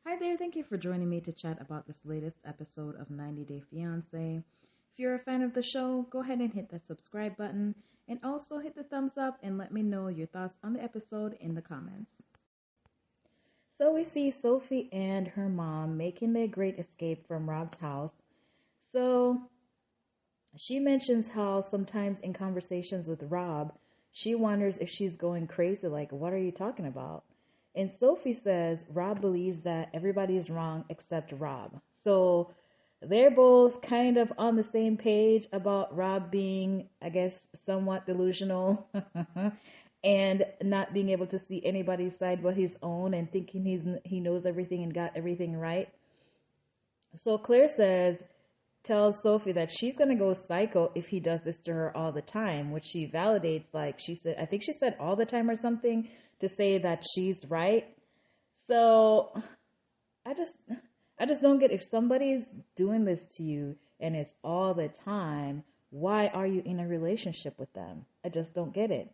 Hi there, thank you for joining me to chat about this latest episode of 90 Day Fiancé. If you're a fan of the show, go ahead and hit that subscribe button and also hit the thumbs up and let me know your thoughts on the episode in the comments. So we see Sophie and her mom making their great escape from Rob's house. So she mentions how sometimes in conversations with Rob, she wonders if she's going crazy, like, what are you talking about? And Sophie says Rob believes that everybody is wrong except Rob. So they're both kind of on the same page about Rob being, I guess, somewhat delusional and not being able to see anybody's side but his own and thinking he knows everything and got everything right. So Claire tells Sophie that she's going to go psycho if he does this to her all the time, which she validates, like she said, I think she said all the time or something, to say that she's right. So I just don't get, if somebody's doing this to you and it's all the time, why are you in a relationship with them? I just don't get it.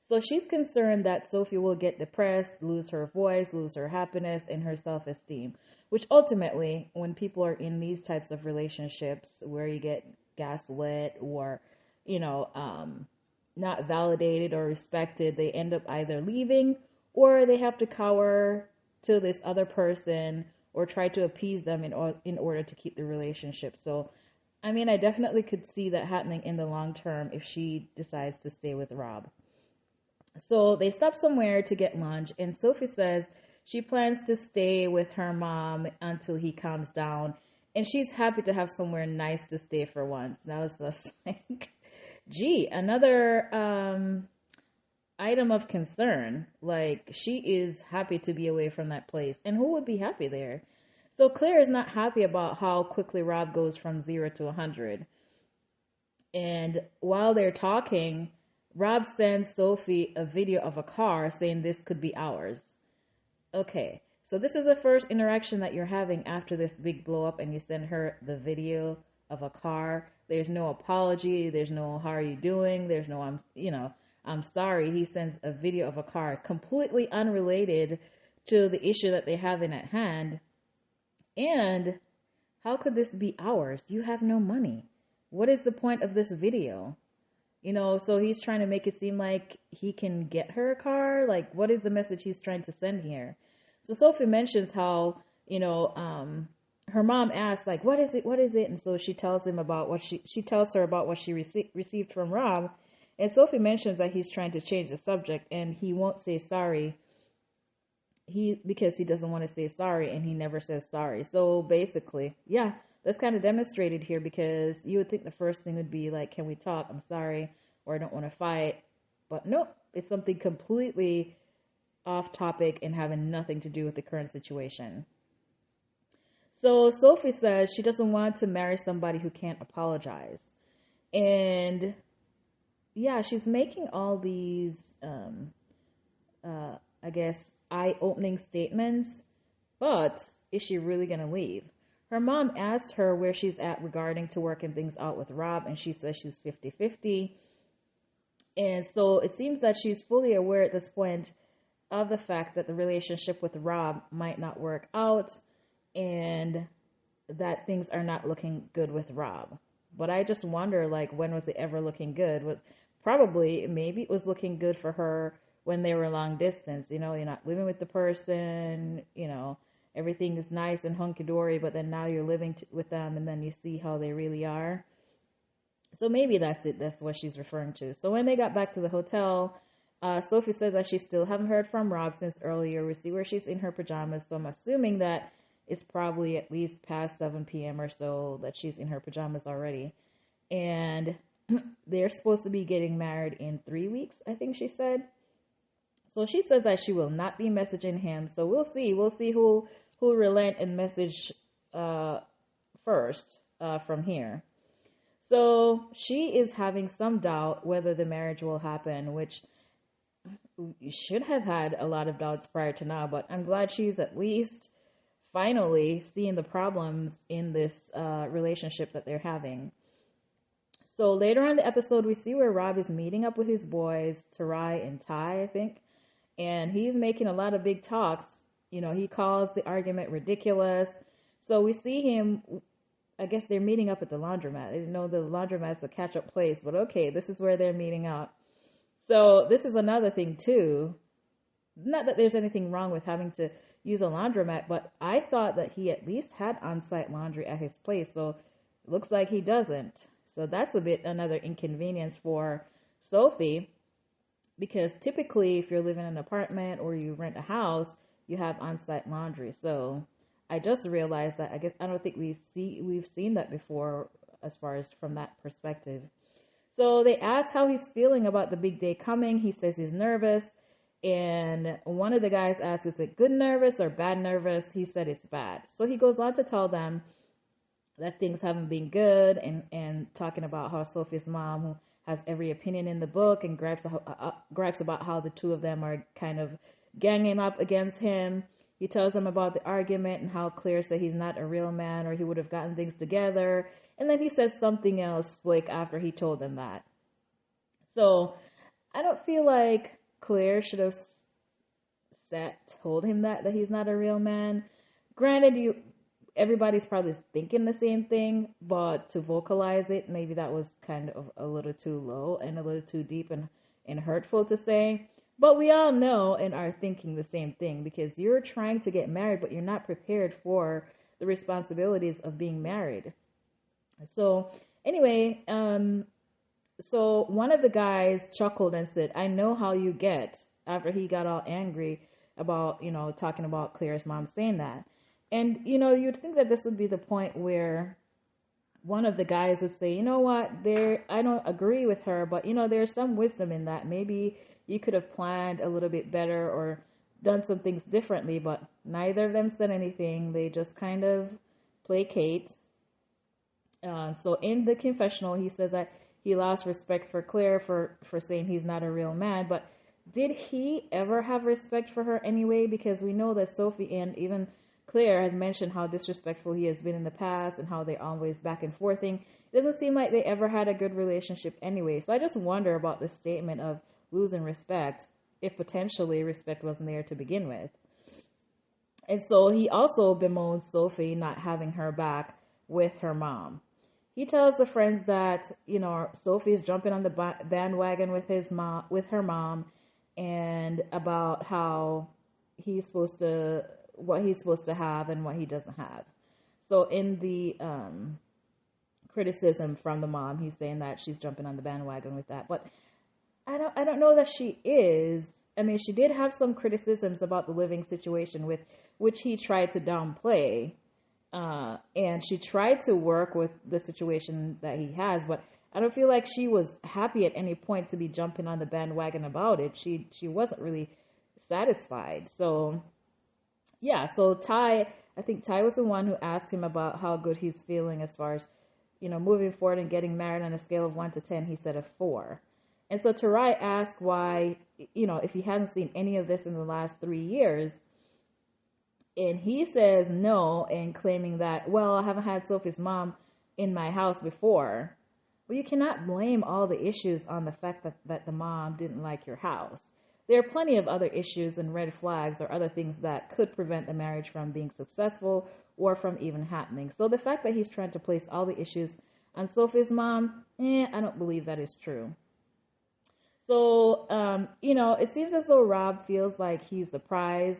So she's concerned that Sophie will get depressed, lose her voice, lose her happiness, and her self-esteem, which ultimately, when people are in these types of relationships where you get gaslit or, not validated or respected, they end up either leaving or they have to cower to this other person or try to appease them in order to keep the relationship. So, I definitely could see that happening in the long term if she decides to stay with Rob. So they stop somewhere to get lunch, and Sophie says she plans to stay with her mom until he calms down, and she's happy to have somewhere nice to stay for once. Now it's just like, gee, another item of concern. Like, she is happy to be away from that place, and who would be happy there? So Claire is not happy about how quickly Rob goes from 0 to 100. And while they're talking, Rob sends Sophie a video of a car saying this could be ours. Okay, so this is the first interaction that you're having after this big blow up and you send her the video of a car. There's no apology. There's no, how are you doing? There's no, I'm sorry. He sends a video of a car completely unrelated to the issue that they have in at hand. And how could this be ours? You have no money. What is the point of this video? So he's trying to make it seem like he can get her a car. Like, what is the message he's trying to send here? So Sophie mentions how, her mom asked, like, what is it? What is it? And so she tells him about what she tells her about what she received from Rob. And Sophie mentions that he's trying to change the subject and he won't say sorry. Because he doesn't want to say sorry and he never says sorry. So basically, yeah. That's kind of demonstrated here, because you would think the first thing would be like, can we talk? I'm sorry, or I don't want to fight. But nope, it's something completely off topic and having nothing to do with the current situation. So Sophie says she doesn't want to marry somebody who can't apologize. And yeah, she's making all these, I guess, eye-opening statements. But is she really going to leave? Her mom asked her where she's at regarding to working things out with Rob, and she says she's 50-50. And so it seems that she's fully aware at this point of the fact that the relationship with Rob might not work out and that things are not looking good with Rob. But I just wonder, like, when was it ever looking good? Maybe it was looking good for her when they were long distance. You're not living with the person, everything is nice and hunky-dory, but then now you're living with them and then you see how they really are. So maybe that's it. That's what she's referring to. So when they got back to the hotel, Sophie says that she still haven't heard from Rob since earlier. We see where she's in her pajamas. So I'm assuming that it's probably at least past 7 p.m. or so that she's in her pajamas already. And they're supposed to be getting married in 3 weeks, I think she said. So she says that she will not be messaging him. So we'll see. We'll see who relent and message first from here. So she is having some doubt whether the marriage will happen, which you should have had a lot of doubts prior to now, but I'm glad she's at least finally seeing the problems in this relationship that they're having. So later on in the episode, we see where Rob is meeting up with his boys, Tarai and Ty, I think, and he's making a lot of big talks he calls the argument ridiculous. So we see him, I guess they're meeting up at the laundromat. I didn't know the laundromat's a catch-up place, but okay, this is where they're meeting up. So this is another thing too. Not that there's anything wrong with having to use a laundromat, but I thought that he at least had on-site laundry at his place. So it looks like he doesn't. So that's another inconvenience for Sophie, because typically if you're living in an apartment or you rent a house, you have on-site laundry. So I just realized that I don't think we've seen that before as far as from that perspective. So they ask how he's feeling about the big day coming. He says he's nervous. And one of the guys asks, is it good nervous or bad nervous? He said it's bad. So he goes on to tell them that things haven't been good, and talking about how Sophie's mom, who has every opinion in the book, and gripes about how the two of them are kind of ganging up against him. He tells them about the argument and how Claire said he's not a real man, or he would have gotten things together. And then he says something else like after he told them that. So I don't feel like Claire should have told him that he's not a real man. Granted, everybody's probably thinking the same thing, but to vocalize it, maybe that was kind of a little too low and a little too deep and hurtful to say. But we all know and are thinking the same thing, because you're trying to get married, but you're not prepared for the responsibilities of being married. So anyway, so one of the guys chuckled and said, I know how you get, after he got all angry about, talking about Claire's mom saying that. And, you'd think that this would be the point where one of the guys would say, you know what, I don't agree with her, but, there's some wisdom in that. Maybe you could have planned a little bit better or done some things differently, but neither of them said anything. They just kind of placate. So in the confessional, he said that he lost respect for Claire for saying he's not a real man. But did he ever have respect for her anyway? Because we know that Sophie and even Claire has mentioned how disrespectful he has been in the past and how they're always back and forthing. It doesn't seem like they ever had a good relationship anyway. So I just wonder about the statement of losing respect, if potentially respect wasn't there to begin with. And so he also bemoans Sophie not having her back with her mom. He tells the friends that, Sophie's jumping on the bandwagon with her mom, and about how what he's supposed to have and what he doesn't have. So in the criticism from the mom, he's saying that she's jumping on the bandwagon with that. But I don't know that she is. I mean, she did have some criticisms about the living situation, which he tried to downplay. And she tried to work with the situation that he has, but I don't feel like she was happy at any point to be jumping on the bandwagon about it. She wasn't really satisfied. So, yeah, so I think Ty was the one who asked him about how good he's feeling as far as, moving forward and getting married. On a scale of 1 to 10, he said a 4. And so Tarai asked why, if he hadn't seen any of this in the last 3 years. And he says no, and claiming that, well, I haven't had Sophie's mom in my house before. Well, you cannot blame all the issues on the fact that the mom didn't like your house. There are plenty of other issues and red flags or other things that could prevent the marriage from being successful or from even happening. So the fact that he's trying to place all the issues on Sophie's mom, I don't believe that is true. So, it seems as though Rob feels like he's the prize.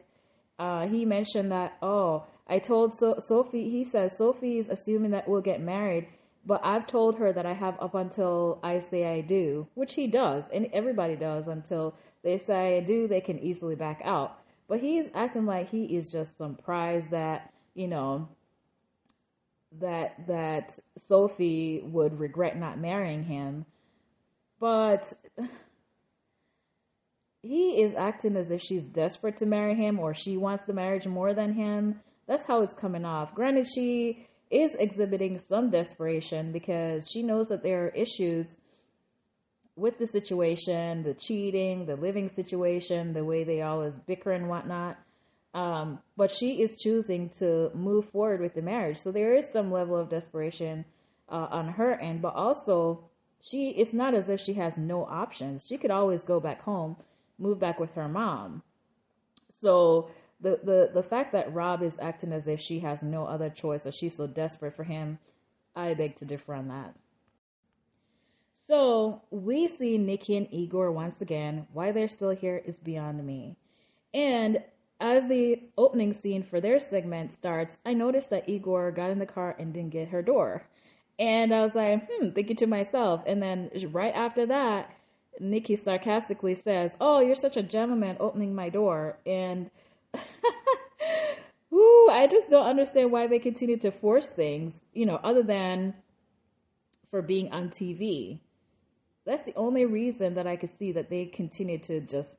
He mentioned that, I told Sophie, he says, Sophie's assuming that we'll get married, but I've told her that I have up until I say I do, which he does, and everybody does. Until they say I do, they can easily back out. But he's acting like he is just some prize that, that Sophie would regret not marrying him. But he is acting as if she's desperate to marry him, or she wants the marriage more than him. That's how it's coming off. Granted, she is exhibiting some desperation because she knows that there are issues with the situation, the cheating, the living situation, the way they always bicker and whatnot. But she is choosing to move forward with the marriage. So there is some level of desperation on her end, but also it's not as if she has no options. She could always go back home, move back with her mom. So the fact that Rob is acting as if she has no other choice or she's so desperate for him, I beg to differ on that. So we see Nikki and Igor once again. Why they're still here is beyond me. And as the opening scene for their segment starts, I noticed that Igor got in the car and didn't get her door. And I was like, thinking to myself. And then right after that, Nikki sarcastically says, "Oh, you're such a gentleman opening my door." And I just don't understand why they continue to force things, other than for being on TV. That's the only reason that I could see that they continue to just...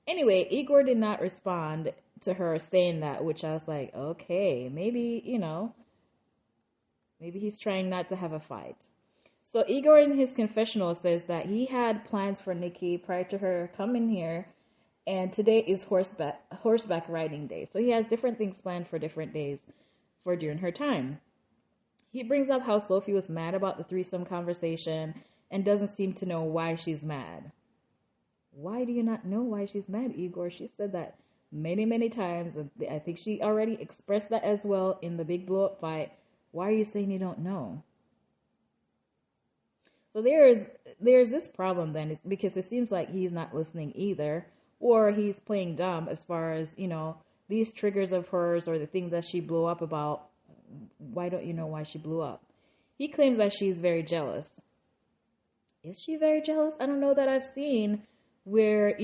Anyway, Igor did not respond to her saying that, which I was like, okay, maybe, maybe he's trying not to have a fight. So Igor in his confessional says that he had plans for Nikki prior to her coming here, and today is horseback riding day. So he has different things planned for different days for during her time. He brings up how Sophie was mad about the threesome conversation and doesn't seem to know why she's mad. Why do you not know why she's mad, Igor? She said that many, many times. I think she already expressed that as well in the big blow-up fight. Why are you saying you don't know? So there's this problem then, because it seems like he's not listening either, or he's playing dumb as far as, these triggers of hers or the things that she blew up about. Why don't you know why she blew up? He claims that she's very jealous. Is she very jealous? I don't know that I've seen where,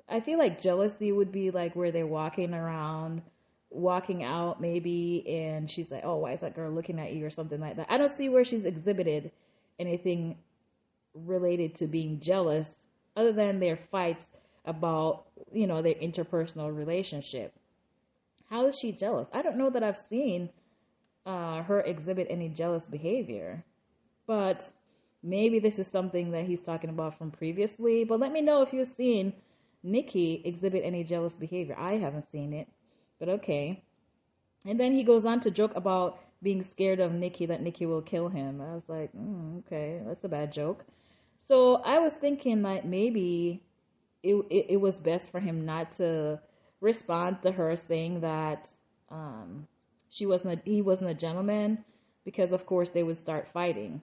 I feel like jealousy would be like where they're walking out maybe, and she's like, oh, why is that girl looking at you or something like that. I don't see where she's exhibited anything related to being jealous other than their fights about, their interpersonal relationship. How is she jealous? I don't know that I've seen her exhibit any jealous behavior, but maybe this is something that he's talking about from previously. But let me know if you've seen Nikki exhibit any jealous behavior. I haven't seen it, but okay. And then he goes on to joke about being scared of Nikki, that Nikki will kill him. I was like, okay, that's a bad joke. So I was thinking that maybe it was best for him not to respond to her saying that he wasn't a gentleman, because of course they would start fighting.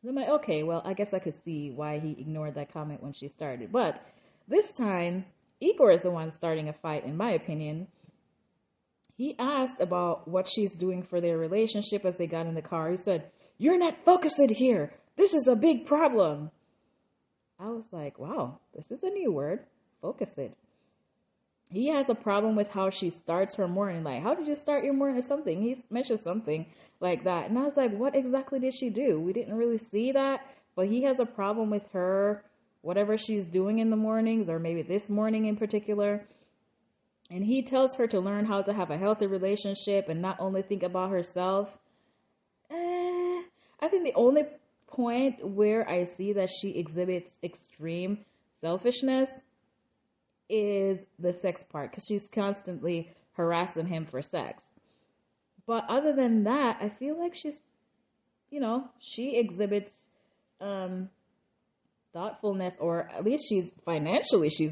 I'm like, okay, well, I guess I could see why he ignored that comment when she started. But this time, Igor is the one starting a fight, in my opinion. He asked about what she's doing for their relationship as they got in the car. He said, "You're not focused here. This is a big problem." I was like, wow, this is a new word, focus-SED. He has a problem with how she starts her morning. Like, how did you start your morning or something? He mentioned something like that. And I was like, what exactly did she do? We didn't really see that, but he has a problem with her, whatever she's doing in the mornings, or maybe this morning in particular. And he tells her to learn how to have a healthy relationship and not only think about herself. I think the only point where I see that she exhibits extreme selfishness is the sex part, because she's constantly harassing him for sex. But other than that, I feel like she's, she exhibits thoughtfulness, or at least she's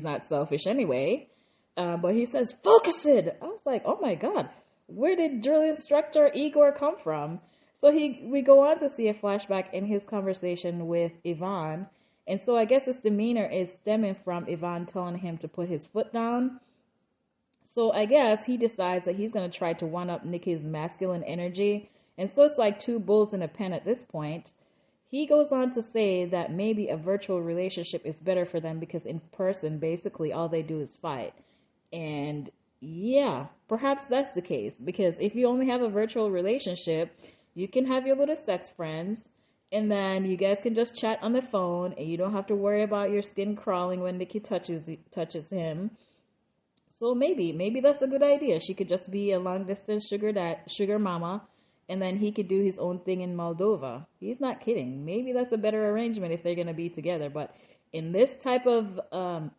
not selfish anyway. But he says, "FOCUS-SED." I was like, oh my God, where did drill instructor Igor come from? So we go on to see a flashback in his conversation with Yvonne. And so I guess his demeanor is stemming from Yvonne telling him to put his foot down. So I guess he decides that he's going to try to one-up Nikki's masculine energy. And so it's like two bulls in a pen at this point. He goes on to say that maybe a virtual relationship is better for them, because in person, basically all they do is fight. And yeah, perhaps that's the case, because if you only have a virtual relationship, you can have your little sex friends, and then you guys can just chat on the phone, and you don't have to worry about your skin crawling when Nikki touches him. So maybe that's a good idea. She could just be a long distance sugar mama, and then he could do his own thing in Moldova. He's not kidding. Maybe that's a better arrangement if they're going to be together. But in this type of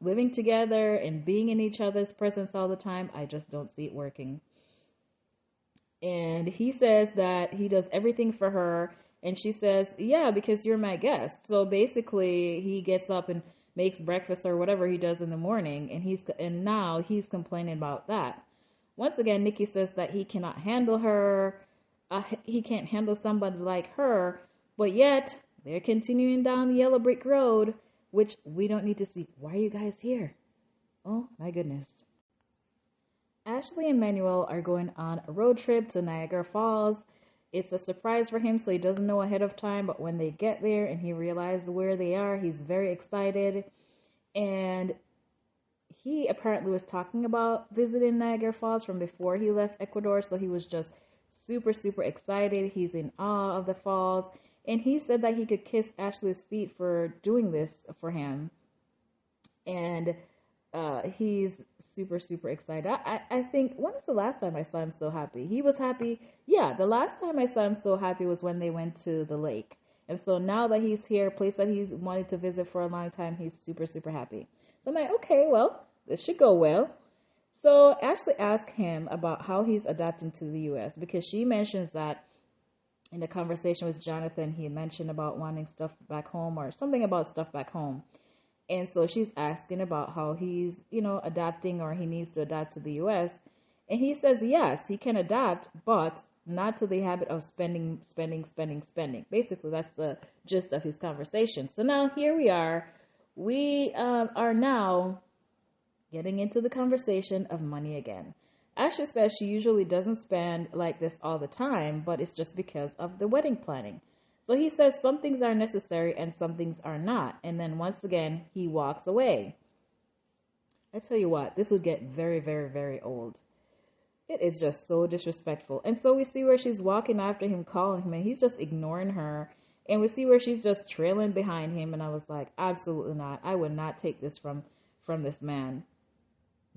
living together and being in each other's presence all the time, I just don't see it working. And he says that he does everything for her. And she says, yeah, because you're my guest. So basically he gets up and makes breakfast or whatever he does in the morning, and now he's complaining about that. Once again, Nikki says that he cannot handle her. He can't handle somebody like her, but yet they're continuing down the yellow brick road, which we don't need to see. Why are you guys here? Oh my goodness. Ashley and Manuel are going on a road trip to Niagara Falls. It's a surprise for him, so he doesn't know ahead of time, but when they get there and he realizes where they are, he's very excited. And he apparently was talking about visiting Niagara Falls from before he left Ecuador, so he was just super, super excited. He's in awe of the falls, and he said that he could kiss Ashley's feet for doing this for him. And he's super, super excited. I think, when was the last time I saw him so happy? He was happy. Yeah, the last time I saw him so happy was when they went to the lake. And so now that he's here, a place that he's wanted to visit for a long time, he's super, super happy. So I'm like, okay, well, this should go well. So Ashley asked him about how he's adapting to the U.S. because she mentions that in the conversation with Jonathan, he mentioned about wanting stuff back home or something about stuff back home. And so she's asking about how he's, adapting or he needs to adapt to the U.S. And he says, yes, he can adapt, but not to the habit of spending. Basically, that's the gist of his conversation. So now here we are. We are now getting into the conversation of money again. Ashley says she usually doesn't spend like this all the time, but it's just because of the wedding planning. So he says some things are necessary and some things are not. And then once again, he walks away. I tell you what, this would get very, very, very old. It is just so disrespectful. And so we see where she's walking after him, calling him, and he's just ignoring her. And we see where she's just trailing behind him. And I was like, absolutely not. I would not take this from this man.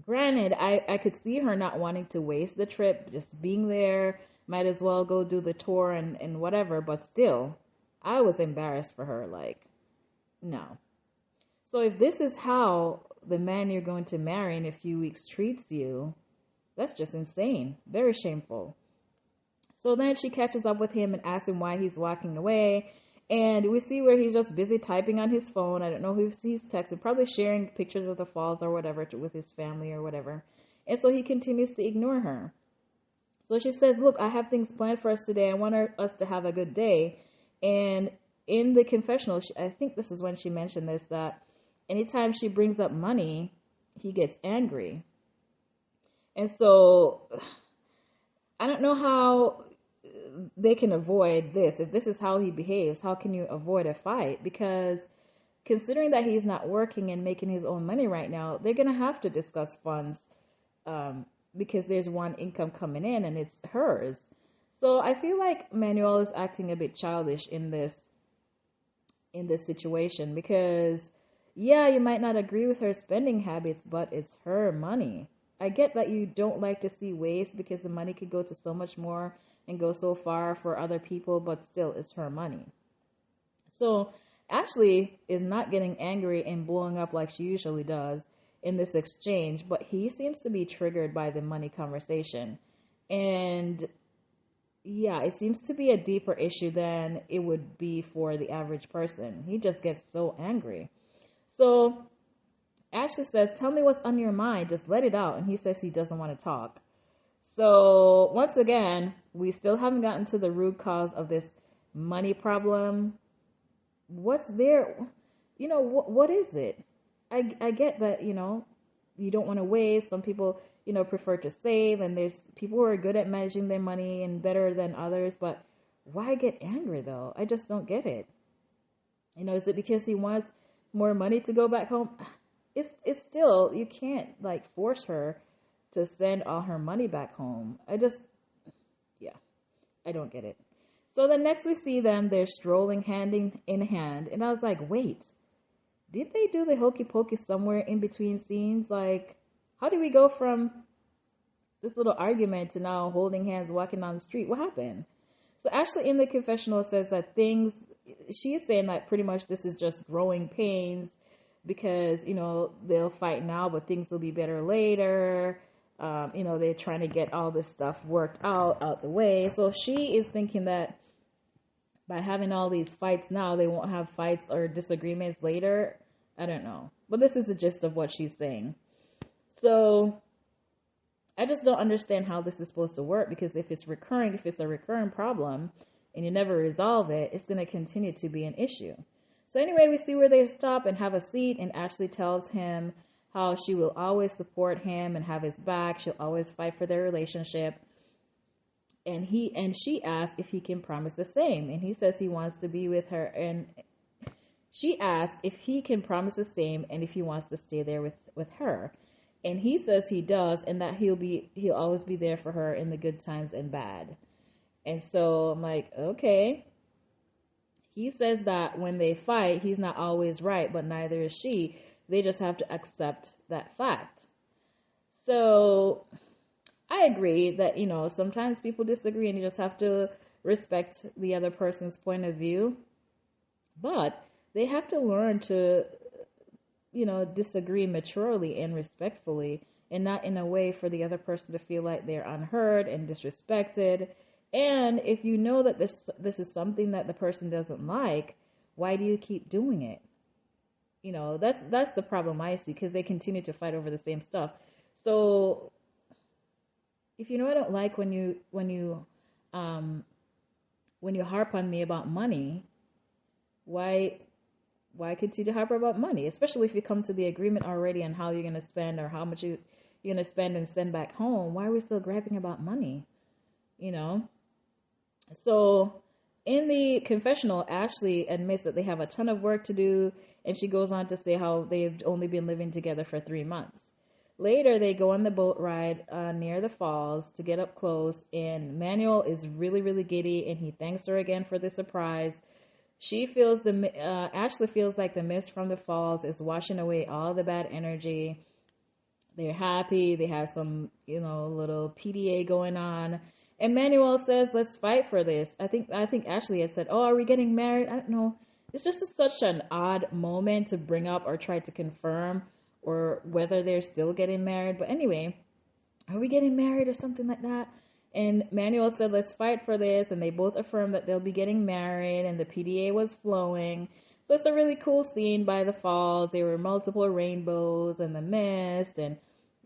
Granted, I could see her not wanting to waste the trip, just being there. Might as well go do the tour and whatever, but still, I was embarrassed for her. Like, no. So if this is how the man you're going to marry in a few weeks treats you, that's just insane. Very shameful. So then she catches up with him and asks him why he's walking away. And we see where he's just busy typing on his phone. I don't know who he's texting, probably sharing pictures of the falls or whatever with his family or whatever. And so he continues to ignore her. So she says, look, I have things planned for us today. I want us to have a good day. And in the confessional, I think this is when she mentioned this, that anytime she brings up money, he gets angry. And so I don't know how they can avoid this. If this is how he behaves, how can you avoid a fight? Because considering that he's not working and making his own money right now, they're going to have to discuss funds because there's one income coming in and it's hers. So I feel like Manuel is acting a bit childish in this situation because, yeah, you might not agree with her spending habits, but it's her money. I get that you don't like to see waste because the money could go to so much more and go so far for other people, but still, it's her money. So Ashley is not getting angry and blowing up like she usually does in this exchange, but he seems to be triggered by the money conversation. And yeah, it seems to be a deeper issue than it would be for the average person. He just gets so angry. So Ashley says, tell me what's on your mind. Just let it out. And he says he doesn't want to talk. So once again, we still haven't gotten to the root cause of this money problem. What's there? What is it? I get that, you don't want to waste. Some people, prefer to save. And there's people who are good at managing their money and better than others. But why get angry, though? I just don't get it. Is it because he wants more money to go back home? It's still, you can't, force her to send all her money back home. I don't get it. So then next we see them, they're strolling hand in hand. And I was like, wait, did they do the hokey pokey somewhere in between scenes? How do we go from this little argument to now holding hands, walking down the street? What happened? So Ashley in the confessional says that she's saying that pretty much this is just growing pains because, they'll fight now, but things will be better later. They're trying to get all this stuff worked out the way. So she is thinking that by having all these fights now, they won't have fights or disagreements later. I don't know. But this is the gist of what she's saying. So I just don't understand how this is supposed to work, because if it's a recurring problem and you never resolve it, it's going to continue to be an issue. So anyway, we see where they stop and have a seat, and Ashley tells him how she will always support him and have his back. She'll always fight for their relationship. And she asks if he can promise the same. And he says he wants to be with her. And she asks if he can promise the same and if he wants to stay there with her. And he says he does, and that he'll always be there for her in the good times and bad. And so I'm like, okay. He says that when they fight, he's not always right, but neither is she. They just have to accept that fact. So I agree that, sometimes people disagree and you just have to respect the other person's point of view. But they have to learn to, disagree maturely and respectfully, and not in a way for the other person to feel like they're unheard and disrespected. And if you know that this is something that the person doesn't like, why do you keep doing it? That's the problem I see, because they continue to fight over the same stuff. So if I don't like when you harp on me about money, why continue to harp about money? Especially if you come to the agreement already on how you're going to spend or how much you're going to spend and send back home. Why are we still griping about money? So in the confessional, Ashley admits that they have a ton of work to do, and she goes on to say how they've only been living together for 3 months. Later, they go on the boat ride near the falls to get up close, and Manuel is really, really giddy, and he thanks her again for the surprise. Ashley feels like the mist from the falls is washing away all the bad energy. They're happy. They have some, little PDA going on. And Manuel says, let's fight for this. I think Ashley had said, oh, are we getting married? I don't know. It's just such an odd moment to bring up or try to confirm or whether they're still getting married. But anyway, are we getting married or something like that? And Manuel said, let's fight for this. And they both affirmed that they'll be getting married, and the PDA was flowing. So it's a really cool scene by the falls. There were multiple rainbows and the mist and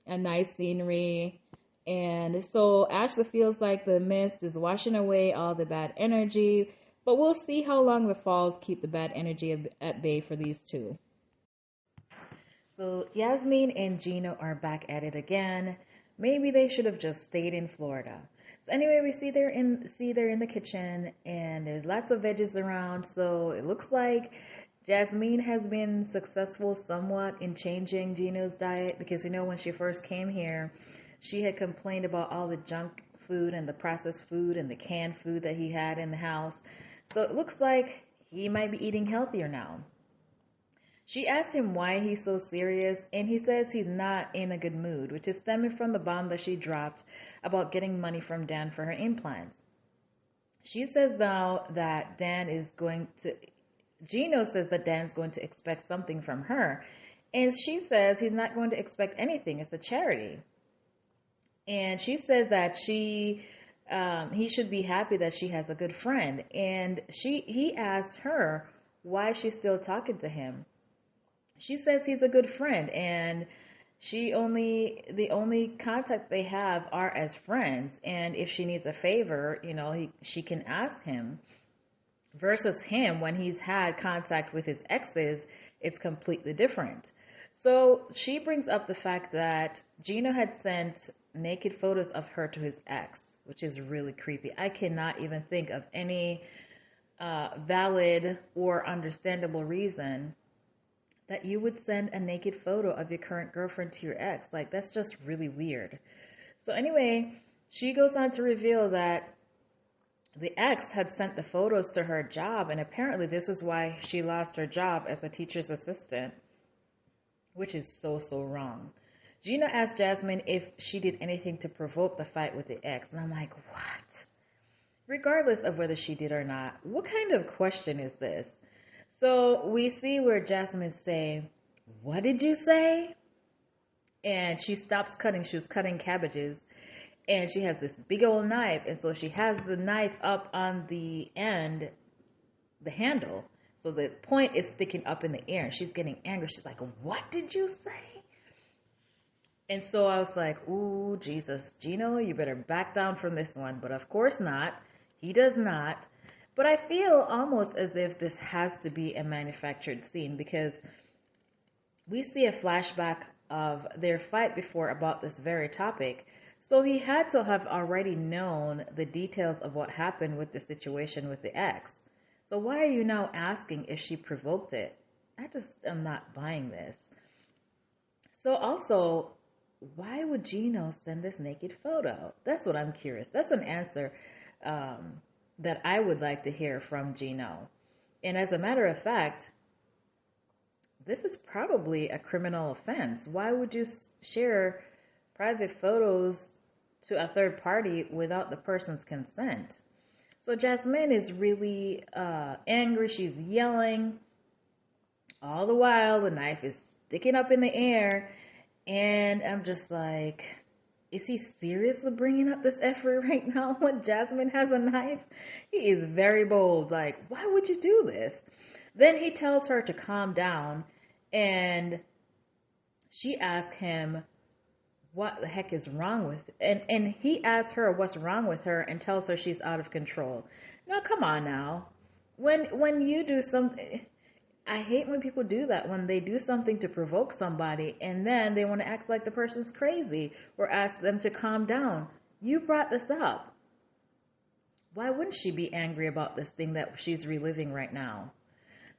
a nice scenery. And so Ashley feels like the mist is washing away all the bad energy, but we'll see how long the falls keep the bad energy at bay for these two. So Jasmine and Gino are back at it again. Maybe they should have just stayed in Florida. So anyway, we see they're in the kitchen, and there's lots of veggies around. So it looks like Jasmine has been successful somewhat in changing Gino's diet, because when she first came here, she had complained about all the junk food and the processed food and the canned food that he had in the house. So it looks like he might be eating healthier now. She asked him why he's so serious, and he says he's not in a good mood, which is stemming from the bomb that she dropped about getting money from Dan for her implants. She says now that Gino says that Dan's going to expect something from her, and she says he's not going to expect anything. It's a charity. And she says that he should be happy that she has a good friend. And he asked her why she's still talking to him. She says he's a good friend, and the only contact they have are as friends. And if she needs a favor, she can ask him. Versus him, when he's had contact with his exes, it's completely different. So she brings up the fact that Gino had sent naked photos of her to his ex, which is really creepy. I cannot even think of any valid or understandable reason that you would send a naked photo of your current girlfriend to your ex. Like, that's just really weird. So anyway, she goes on to reveal that the ex had sent the photos to her job, and apparently this is why she lost her job as a teacher's assistant, which is so wrong. Gino asked Jasmine if she did anything to provoke the fight with the ex, and I'm like, what? Regardless of whether she did or not, what kind of question is this? So we see where Jasmine say, what did you say? And she stops cutting. She was cutting cabbages, and she has this big old knife, and so she has the knife up on the end, the handle. So the point is sticking up in the air, and she's getting angry. She's like, what did you say? And so I was like, ooh, Jesus, Gino, you better back down from this one. But of course not. He does not. But I feel almost as if this has to be a manufactured scene, because we see a flashback of their fight before about this very topic. So he had to have already known the details of what happened with the situation with the ex. So why are you now asking if she provoked it? I just am not buying this. So also, why would Gino send this naked photo? That's what I'm curious. That's an answer that I would like to hear from Gino. And as a matter of fact, this is probably a criminal offense. Why would you share private photos to a third party without the person's consent? So Jasmine is really angry. She's yelling. All the while, the knife is sticking up in the air. And I'm just like, is he seriously bringing up this effort right now when Jasmine has a knife? He is very bold. Like, why would you do this? Then he tells her to calm down, and she asks him what the heck is wrong with it. And he asks her what's wrong with her and tells her she's out of control. Now, come on now. When you do something, I hate when people do that, when they do something to provoke somebody and then they want to act like the person's crazy or ask them to calm down. You brought this up. Why wouldn't she be angry about this thing that she's reliving right now?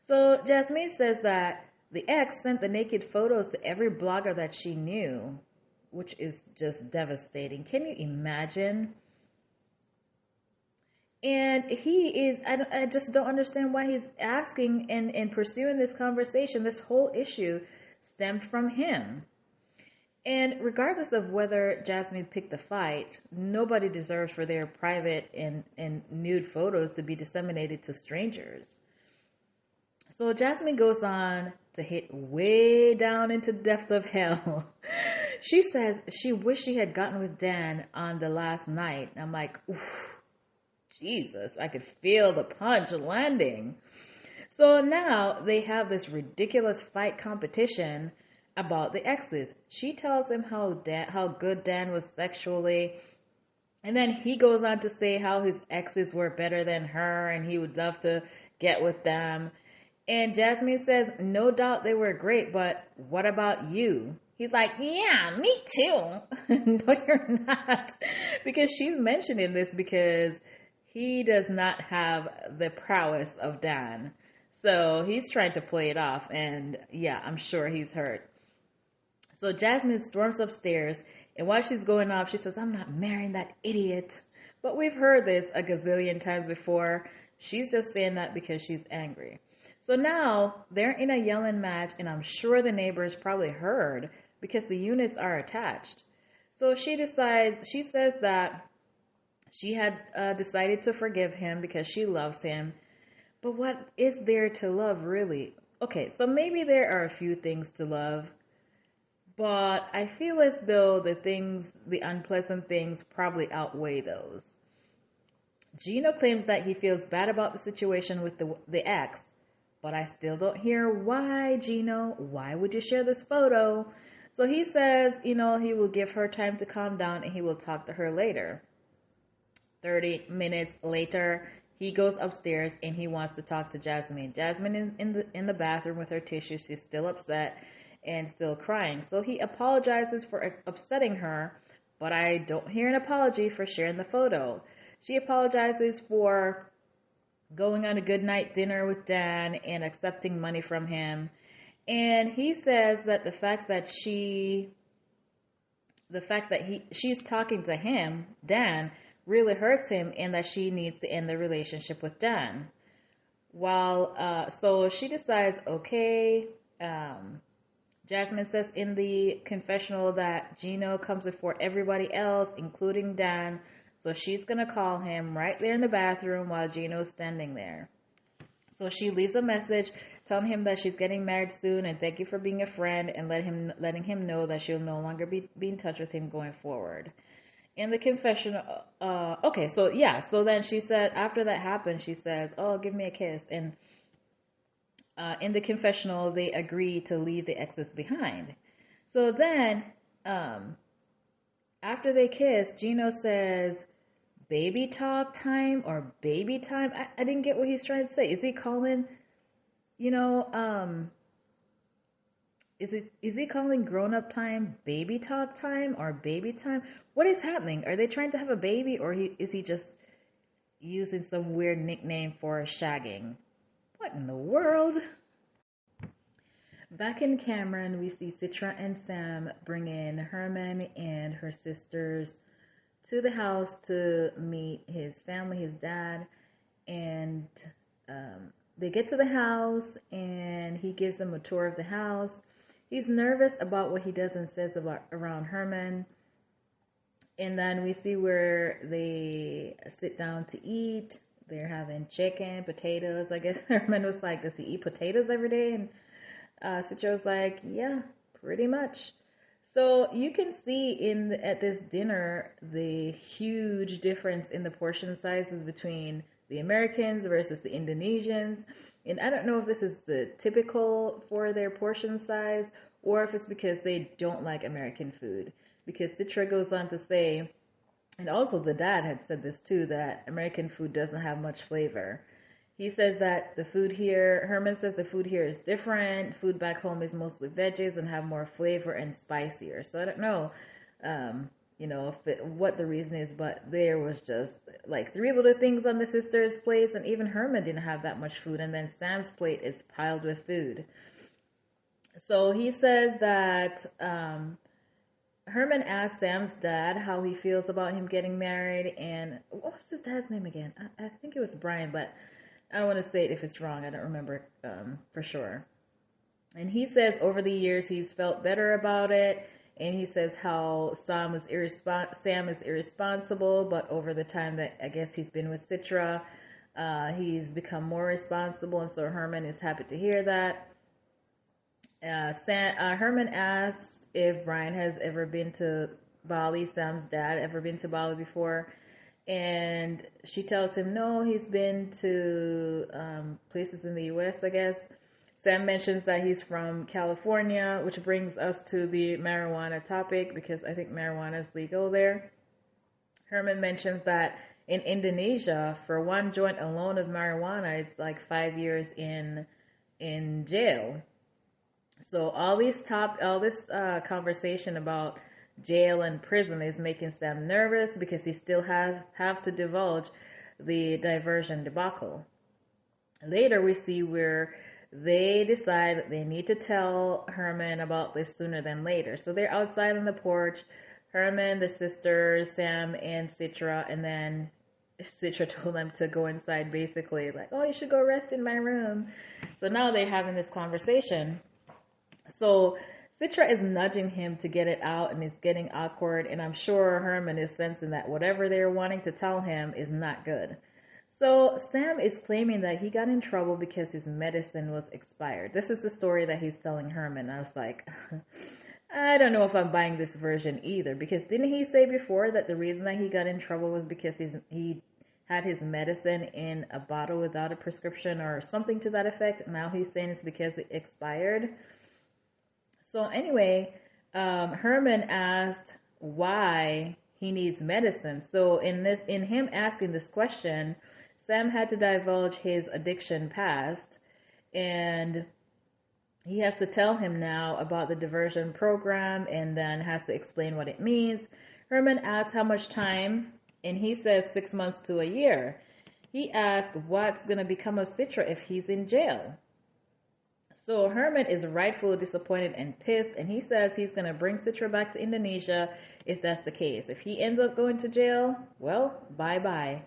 So Jasmine says that the ex sent the naked photos to every blogger that she knew, which is just devastating. Can you imagine? And I just don't understand why he's asking and pursuing this conversation. This whole issue stemmed from him. And regardless of whether Jasmine picked the fight, nobody deserves for their private and nude photos to be disseminated to strangers. So Jasmine goes on to hit way down into the depth of hell. She says she wished she had gotten with Dan on the last night. I'm like, oof. Jesus, I could feel the punch landing. So now they have this ridiculous fight competition about the exes. She tells him how good Dan was sexually. And then he goes on to say how his exes were better than her and he would love to get with them. And Jasmine says, no doubt they were great, but what about you? He's like, yeah, me too. No, you're not. Because she's mentioning this because he does not have the prowess of Dan. So he's trying to play it off. And yeah, I'm sure he's hurt. So Jasmine storms upstairs. And while she's going off, she says, I'm not marrying that idiot. But we've heard this a gazillion times before. She's just saying that because she's angry. So now they're in a yelling match. And I'm sure the neighbors probably heard because the units are attached. So she says that she had decided to forgive him because she loves him. But what is there to love, really? Okay, so maybe there are a few things to love. But I feel as though the unpleasant things probably outweigh those. Gino claims that he feels bad about the situation with the ex. But I still don't hear why, Gino. Why would you share this photo? So he says, he will give her time to calm down and he will talk to her later. 30 minutes later, he goes upstairs and he wants to talk to Jasmine. Jasmine is in the bathroom with her tissue. She's still upset and still crying. So he apologizes for upsetting her, but I don't hear an apology for sharing the photo. She apologizes for going on a good night dinner with Dan and accepting money from him. And he says that the fact that she's talking to him, Dan, really hurts him and that she needs to end the relationship with Dan. So she decides, okay, Jasmine says in the confessional that Gino comes before everybody else, including Dan. So she's going to call him right there in the bathroom while Gino's standing there. So she leaves a message telling him that she's getting married soon and thank you for being a friend and letting him know that she'll no longer be in touch with him going forward. In the confessional, so then she said, after that happened, she says, oh, give me a kiss. And in the confessional, they agree to leave the exes behind. So then, after they kiss, Gino says, baby talk time or baby time. I didn't get what he's trying to say. Is he calling, you know, is he calling grown up time baby talk time or baby time? What is happening? Are they trying to have a baby, or is he just using some weird nickname for shagging? What in the world? Back in Cameron, we see Citra and Sam bring in Herman and her sisters to the house to meet his family, his dad, and they get to the house and he gives them a tour of the house. He's nervous about what he does and says about around Herman. And then we see where they sit down to eat. They're having chicken, potatoes. I guess Herman was like, does he eat potatoes every day? And Citra was like, yeah, pretty much. So you can see at this dinner the huge difference in the portion sizes between the Americans versus the Indonesians. And I don't know if this is the typical for their portion size or if it's because they don't like American food. Because Citra goes on to say, and also the dad had said this too, that American food doesn't have much flavor. He says that the food here, Herman says the food here is different. Food back home is mostly veggies and have more flavor and spicier. So I don't know, what the reason is, but there was just like 3 little things on the sisters' plates, and even Herman didn't have that much food. And then Sam's plate is piled with food. So he says that Herman asked Sam's dad how he feels about him getting married, and what was his dad's name again? I think it was Brian, but I don't want to say it if it's wrong. I don't remember for sure. And he says over the years he's felt better about it, and he says how Sam is irresponsible, but over the time that I guess he's been with Citra, he's become more responsible, and so Herman is happy to hear that. Herman asks if Brian has ever been to Bali, Sam's dad ever been to Bali before, and she tells him no, he's been to places in the U.S., I guess. Sam mentions that he's from California, which brings us to the marijuana topic because I think marijuana is legal there. Herman mentions that in Indonesia, for one joint alone of marijuana, it's like 5 years in jail. So all this conversation about jail and prison is making Sam nervous because he still have to divulge the diversion debacle. Later we see where they decide that they need to tell Herman about this sooner than later. So they're outside on the porch, Herman, the sisters, Sam, and Citra, and then Citra told them to go inside, basically like, oh, you should go rest in my room. So now they're having this conversation. So Citra is nudging him to get it out, and it's getting awkward, and I'm sure Herman is sensing that whatever they're wanting to tell him is not good. So Sam is claiming that he got in trouble because his medicine was expired. This is the story that he's telling Herman. I was like, I don't know if I'm buying this version either, because didn't he say before that the reason that he got in trouble was because he had his medicine in a bottle without a prescription or something to that effect? Now he's saying it's because it expired. So anyway, Herman asked why he needs medicine. So in him asking this question, Sam had to divulge his addiction past, and he has to tell him now about the diversion program and then has to explain what it means. Herman asks how much time, and he says 6 months to a year. He asks what's going to become of Citra if he's in jail. So Herman is rightfully disappointed and pissed, and he says he's going to bring Citra back to Indonesia if that's the case. If he ends up going to jail, well, bye-bye.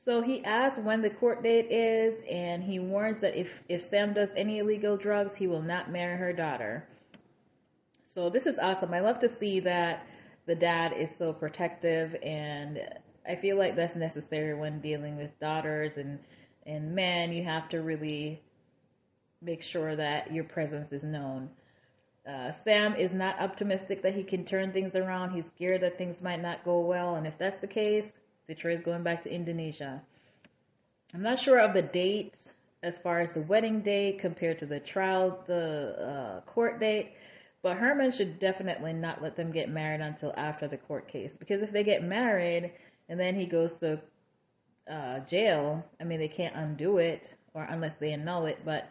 So he asks when the court date is, and he warns that if Sam does any illegal drugs, he will not marry her daughter. So this is awesome. I love to see that the dad is so protective, and I feel like that's necessary when dealing with daughters and men. You have to really make sure that your presence is known. Sam is not optimistic that he can turn things around. He's scared that things might not go well, and if that's the case, Citra is going back to Indonesia. I'm not sure of the dates as far as the wedding date compared to the court date. But Herman should definitely not let them get married until after the court case, because if they get married and then he goes to jail, I mean, they can't undo it, or unless they annul it, but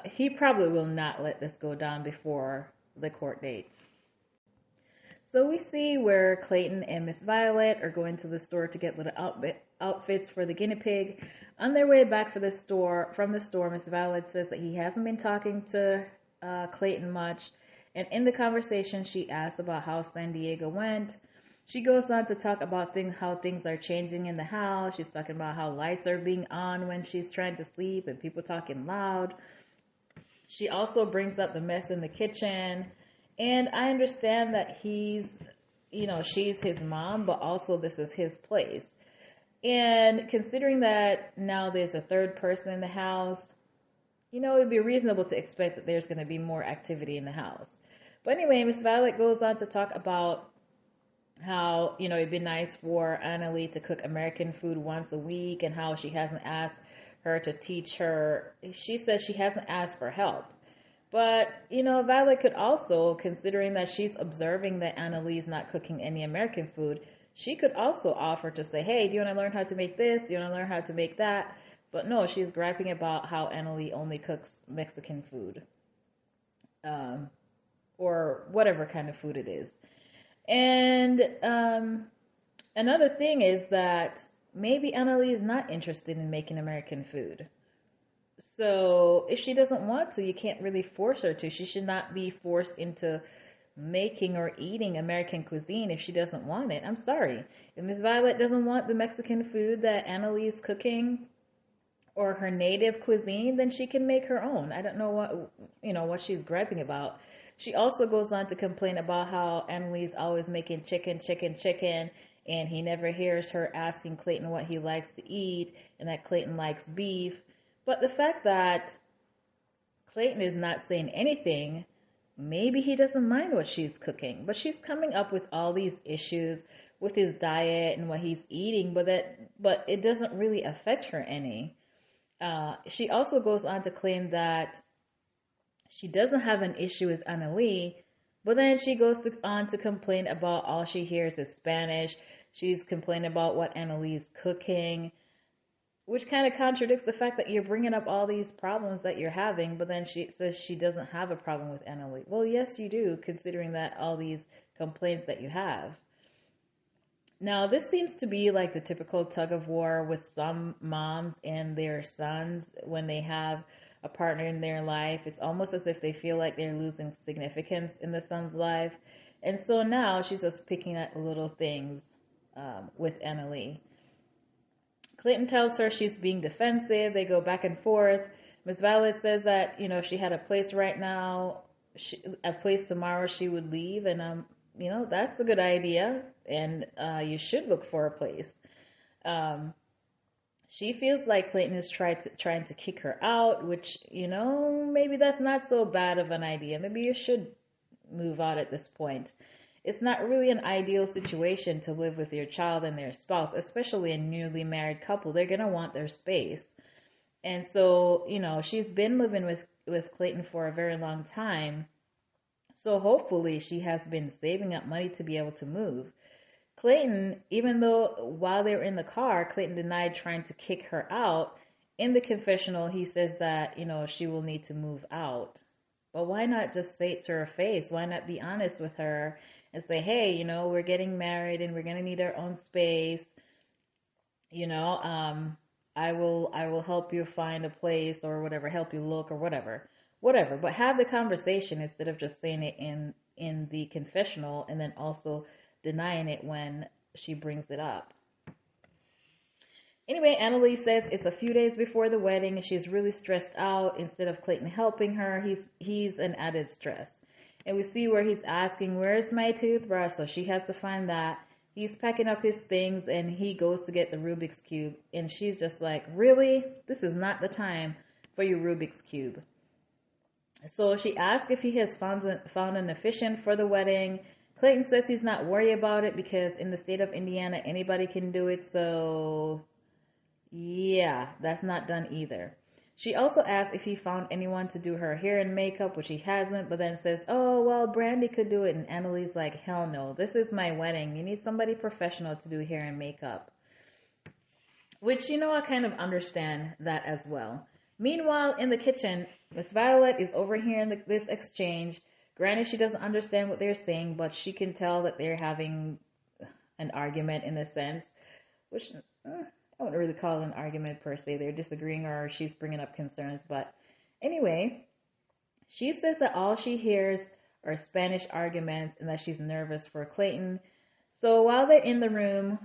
he probably will not let this go down before the court date. So we see where Clayton and Miss Violet are going to the store to get little outfits for the guinea pig. On their way back from the store, Miss Violet says that he hasn't been talking to Clayton much. And in the conversation, she asks about how San Diego went. She goes on to talk about how things are changing in the house. She's talking about how lights are being on when she's trying to sleep and people talking loud. She also brings up the mess in the kitchen. And I understand that she's his mom, but also this is his place. And considering that now there's a third person in the house, it would be reasonable to expect that there's going to be more activity in the house. But anyway, Miss Violet goes on to talk about how, it'd be nice for Anali to cook American food once a week, and how she hasn't asked her to teach her. She says she hasn't asked for help. But, Violet could also, considering that she's observing that Anali's not cooking any American food, she could also offer to say, hey, do you want to learn how to make this? Do you want to learn how to make that? But no, she's griping about how Anali only cooks Mexican food. Or whatever kind of food it is. And another thing is that maybe Anali is not interested in making American food. So if she doesn't want to, you can't really force her to. She should not be forced into making or eating American cuisine if she doesn't want it. I'm sorry. If Miss Violet doesn't want the Mexican food that Anali is cooking or her native cuisine, then she can make her own. I don't know what she's griping about. She also goes on to complain about how Anali's always making chicken, and he never hears her asking Clayton what he likes to eat, and that Clayton likes beef. But the fact that Clayton is not saying anything, maybe he doesn't mind what she's cooking. But she's coming up with all these issues with his diet and what he's eating, but it doesn't really affect her any. She also goes on to claim that she doesn't have an issue with Anali, but then she goes on to complain about all she hears is Spanish. She's complaining about what Anali's cooking, which kind of contradicts the fact that you're bringing up all these problems that you're having, but then she says she doesn't have a problem with Anali. Well, yes, you do, considering that all these complaints that you have. Now, this seems to be like the typical tug of war with some moms and their sons when they have a partner in their life. It's almost as if they feel like they're losing significance in the son's life. And so now she's just picking at little things with Anali. Clayton tells her she's being defensive. They go back and forth. Miss Violet says that, if she had a place right now, a place tomorrow, she would leave. And, that's a good idea. And you should look for a place. She feels like Clayton is trying to kick her out, which, maybe that's not so bad of an idea. Maybe you should move out at this point. It's not really an ideal situation to live with your child and their spouse, especially a newly married couple. They're going to want their space. And so, she's been living with Clayton for a very long time. So hopefully she has been saving up money to be able to move. Clayton, even though while they were in the car, Clayton denied trying to kick her out, in the confessional, he says that, she will need to move out. But why not just say it to her face? Why not be honest with her and say, hey, we're getting married and we're going to need our own space. I will help you find a place or whatever, help you look or whatever. But have the conversation instead of just saying it in the confessional and then also denying it when she brings it up. Anyway, Anali says it's a few days before the wedding and she's really stressed out. Instead of Clayton helping her, he's an added stress. And we see where he's asking, where's my toothbrush? So she has to find that. He's packing up his things and he goes to get the Rubik's Cube. And she's just like, really? This is not the time for your Rubik's Cube. So she asks if he has found an officiant for the wedding. Clayton says he's not worried about it because in the state of Indiana, anybody can do it. So, yeah, that's not done either. She also asked if he found anyone to do her hair and makeup, which he hasn't, but then says, oh, well, Brandy could do it. And Anali's like, hell no, this is my wedding. You need somebody professional to do hair and makeup. Which, I kind of understand that as well. Meanwhile, in the kitchen, Miss Violet is overhearing this exchange. Granted, she doesn't understand what they're saying, but she can tell that they're having an argument in a sense, which I wouldn't really call it an argument per se. They're disagreeing or she's bringing up concerns. But anyway, she says that all she hears are Spanish arguments and that she's nervous for Clayton. So while they're in the room,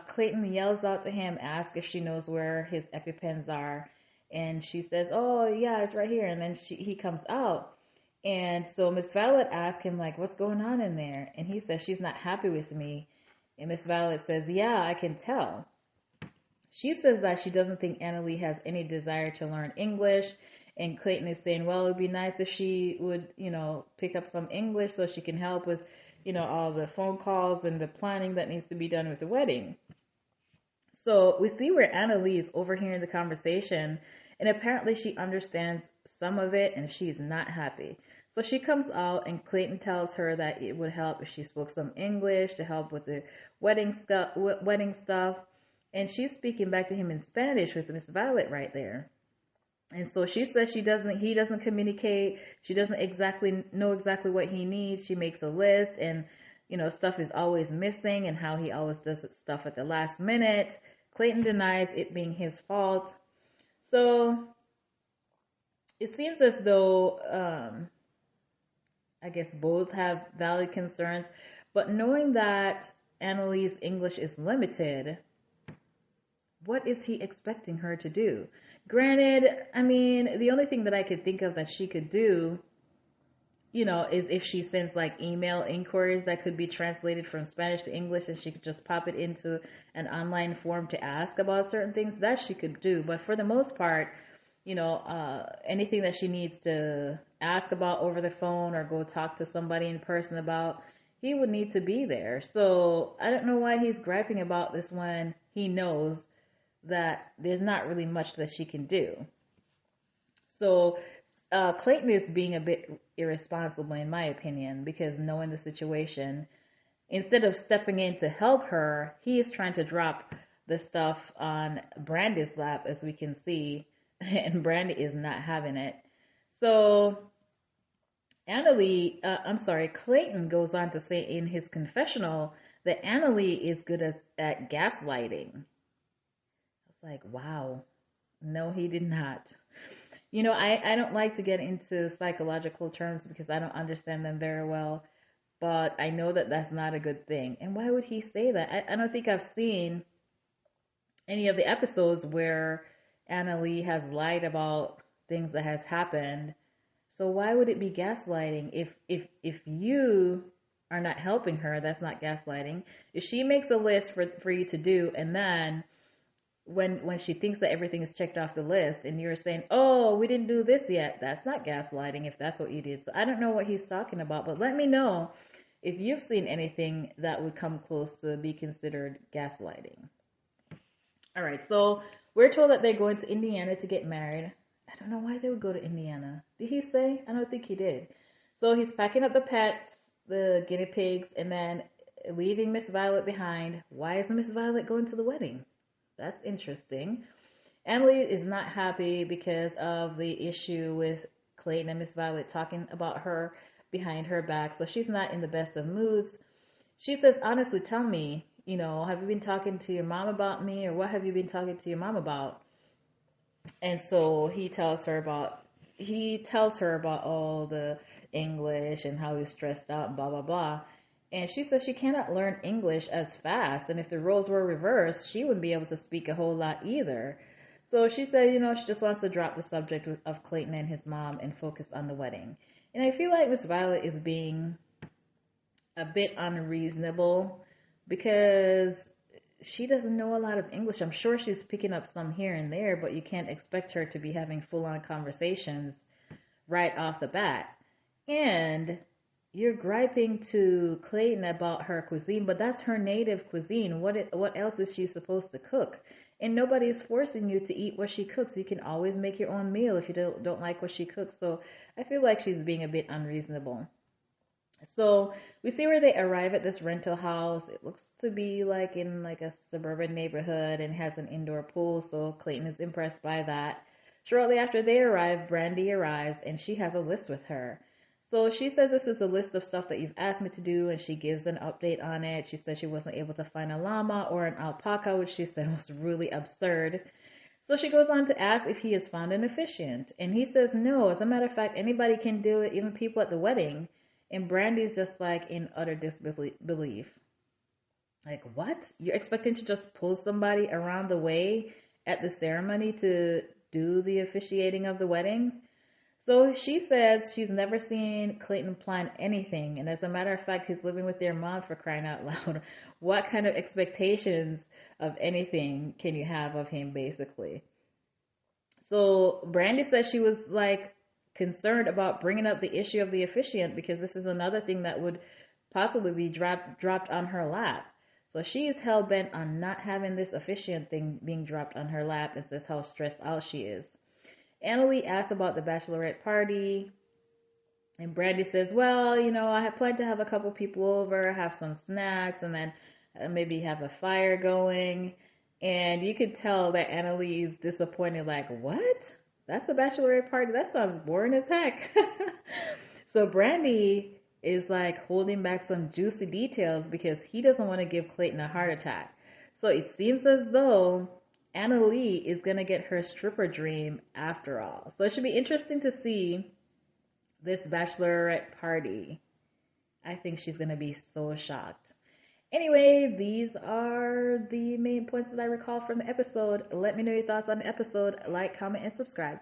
Clayton yells out to him, asks if she knows where his EpiPens are. And she says, oh, yeah, it's right here. And then he comes out. And so Miss Violet asks him, like, what's going on in there? And he says, she's not happy with me. And Miss Violet says, yeah, I can tell. She says that she doesn't think Anali has any desire to learn English. And Clayton is saying, well, it would be nice if she would, pick up some English so she can help with, all the phone calls and the planning that needs to be done with the wedding. So we see where Anali is overhearing the conversation, and apparently she understands some of it and she's not happy. So she comes out and Clayton tells her that it would help if she spoke some English to help with the wedding stuff. And she's speaking back to him in Spanish with Miss Violet right there. And so she says he doesn't communicate. She doesn't know exactly what he needs. She makes a list and, stuff is always missing and how he always does stuff at the last minute. Clayton denies it being his fault. So it seems as though, I guess both have valid concerns, but knowing that Anali's English is limited, what is he expecting her to do? Granted, I mean, the only thing that I could think of that she could do, is if she sends like email inquiries that could be translated from Spanish to English and she could just pop it into an online form to ask about certain things, that she could do. But for the most part, anything that she needs to ask about over the phone or go talk to somebody in person about, he would need to be there. So I don't know why he's griping about this when he knows that there's not really much that she can do. So Clayton is being a bit irresponsible in my opinion, because knowing the situation, instead of stepping in to help her, he is trying to drop the stuff on Brandy's lap, as we can see, and Brandy is not having it. So Clayton goes on to say in his confessional that Anali is good at gaslighting. Like, wow. No, he did not. I don't like to get into psychological terms because I don't understand them very well, but I know that that's not a good thing. And why would he say that? I don't think I've seen any of the episodes where Anali has lied about things that has happened. So why would it be gaslighting? If you are not helping her, that's not gaslighting. If she makes a list for you to do, and then when she thinks that everything is checked off the list and you're saying, oh, we didn't do this yet, that's not gaslighting if that's what you did. So I don't know what he's talking about, but let me know if you've seen anything that would come close to be considered gaslighting. All right, so we're told that they're going to Indiana to get married. I don't know why they would go to Indiana. Did he say? I don't think he did. So he's packing up the pets, the guinea pigs, and then leaving Miss Violet behind. Why is Miss Violet going to the wedding? That's interesting. Anali is not happy because of the issue with Clayton and Miss Violet talking about her behind her back. So she's not in the best of moods. She says, honestly, tell me, have you been talking to your mom about me, or what have you been talking to your mom about? And so he tells her about all the English and how he's stressed out and blah, blah, blah. And she says she cannot learn English as fast. And if the roles were reversed, she wouldn't be able to speak a whole lot either. So she said, she just wants to drop the subject of Clayton and his mom and focus on the wedding. And I feel like Miss Violet is being a bit unreasonable because she doesn't know a lot of English. I'm sure she's picking up some here and there, but you can't expect her to be having full-on conversations right off the bat. And you're griping to Clayton about her cuisine, but that's her native cuisine. What else is she supposed to cook? And nobody's forcing you to eat what she cooks. You can always make your own meal if you don't like what she cooks. So I feel like she's being a bit unreasonable. So we see where they arrive at this rental house. It looks to be like in like a suburban neighborhood and has an indoor pool. So Clayton is impressed by that. Shortly after they arrive, Brandy arrives and she has a list with her. So she says this is a list of stuff that you've asked me to do, and she gives an update on it. She said she wasn't able to find a llama or an alpaca, which she said was really absurd. So she goes on to ask if he has found an officiant, and he says no. As a matter of fact, anybody can do it, even people at the wedding. And Brandy's just like in utter disbelief. Like, what? You're expecting to just pull somebody around the way at the ceremony to do the officiating of the wedding? So she says she's never seen Clayton plan anything. And as a matter of fact, he's living with their mom, for crying out loud. What kind of expectations of anything can you have of him, basically? So Brandy says she was like concerned about bringing up the issue of the officiant because this is another thing that would possibly be dropped on her lap. So she is hell bent on not having this officiant thing being dropped on her lap, and says how stressed out she is. Anali asks about the bachelorette party, and Brandy says, well, you know, I have planned to have a couple people over, have some snacks, and then maybe have a fire going. And you could tell that Anali is disappointed, like, what? That's a bachelorette party? That sounds boring as heck. So Brandy is like holding back some juicy details because he doesn't want to give Clayton a heart attack. So it seems as though Anali is going to get her stripper dream after all. So it should be interesting to see this bachelorette party. I think she's going to be so shocked. Anyway, these are the main points that I recall from the episode. Let me know your thoughts on the episode. Like, comment, and subscribe.